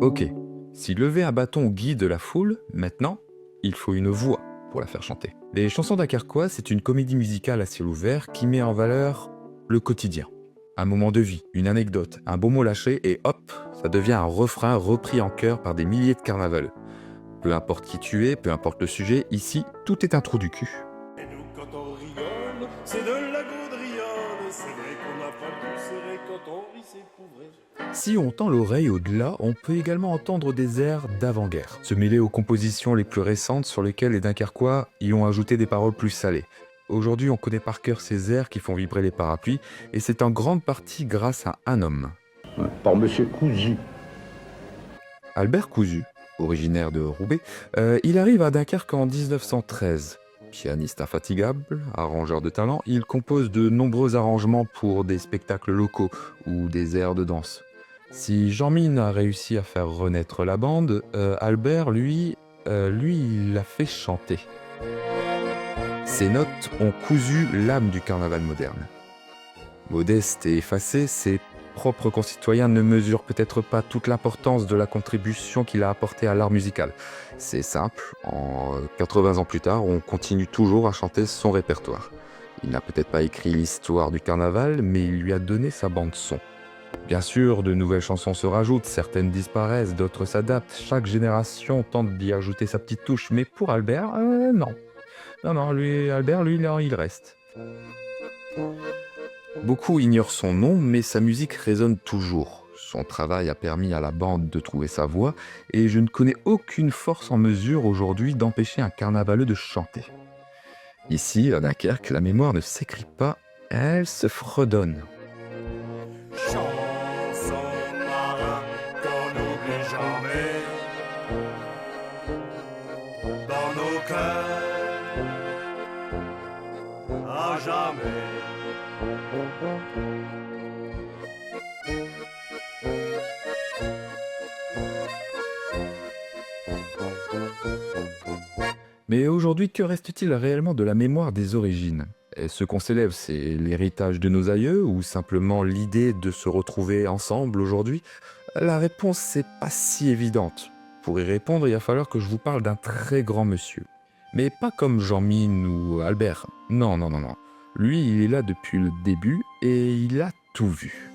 Ok, si lever un bâton guide la foule, maintenant, il faut une voix pour la faire chanter. Les chansons d'Acarquois, c'est une comédie musicale à ciel ouvert qui met en valeur le quotidien. Un moment de vie, une anecdote, un beau mot lâché et hop, ça devient un refrain repris en chœur par des milliers de carnavals. Peu importe qui tu es, peu importe le sujet, ici, tout est un trou du cul. Et nous, quand on rigole, c'est de la gaudriole. C'est vrai qu'on n'a pas pu serrer quand on rit, c'est pour vrai. Si on tend l'oreille au-delà, on peut également entendre des airs d'avant-guerre, se mêler aux compositions les plus récentes sur lesquelles les Dunkerquois y ont ajouté des paroles plus salées. Aujourd'hui, on connaît par cœur ces airs qui font vibrer les parapluies, et c'est en grande partie grâce à un homme, Par Monsieur Cousu. Albert Cousu, originaire de Roubaix. Il arrive à Dunkerque en 1913. Pianiste infatigable, arrangeur de talent, il compose de nombreux arrangements pour des spectacles locaux ou des airs de danse. Si Jean-Mine a réussi à faire renaître la bande, Albert, lui, il l'a fait chanter. Ces notes ont cousu l'âme du carnaval moderne. Modeste et effacé, ses propres concitoyens ne mesurent peut-être pas toute l'importance de la contribution qu'il a apportée à l'art musical. C'est simple, en 80 ans plus tard, on continue toujours à chanter son répertoire. Il n'a peut-être pas écrit l'histoire du carnaval, mais il lui a donné sa bande-son. Bien sûr, de nouvelles chansons se rajoutent, certaines disparaissent, d'autres s'adaptent, chaque génération tente d'y ajouter sa petite touche, mais pour Albert, non. Non, Albert, lui, non, il reste. Beaucoup ignorent son nom, mais sa musique résonne toujours. Son travail a permis à la bande de trouver sa voix, et je ne connais aucune force en mesure aujourd'hui d'empêcher un carnavaleux de chanter. Ici, à Dunkerque, la mémoire ne s'écrit pas, elle se fredonne. Chanson de marin qu'on n'oublie jamais dans nos cœurs à jamais. Mais aujourd'hui, que reste-t-il réellement de la mémoire des origines? Ce qu'on célèbre, c'est l'héritage de nos aïeux ou simplement l'idée de se retrouver ensemble aujourd'hui? La réponse, c'est pas si évidente. Pour y répondre, il va falloir que je vous parle d'un très grand monsieur. Mais pas comme Jean-Mine ou Albert. Non. Lui, il est là depuis le début et il a tout vu.